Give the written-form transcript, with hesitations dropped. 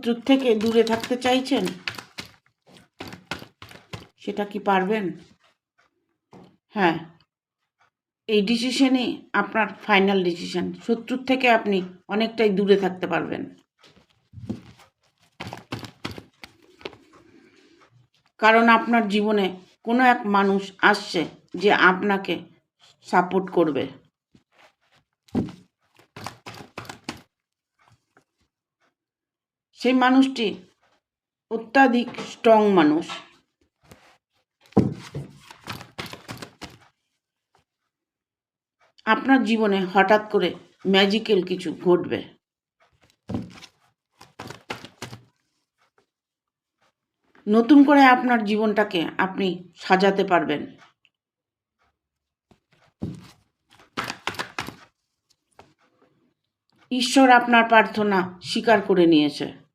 শত্রুর থেকে দূরে থাকতে চাইছেন? সেটা কি পারবেন? হ্যাঁ, এই ডিসিশনই আপনার ফাইনাল ডিসিশন। শত্রুর থেকে আপনি অনেকটাই দূরে থাকতে পারবেন। কারণ আপনার জীবনে কোনো এক মানুষ আসছে যে আপনাকে সাপোর্ট করবে। সেই মানুষটি অত্যাধিক স্ট্রং মানুষ। আপনার জীবনে হঠাৎ করে ম্যাজিক্যাল কিছু ঘটবে। নতুন করে আপনার জীবনটাকে আপনি সাজাতে পারবেন। ঈশ্বর আপনার প্রার্থনা স্বীকার করে নিয়েছে।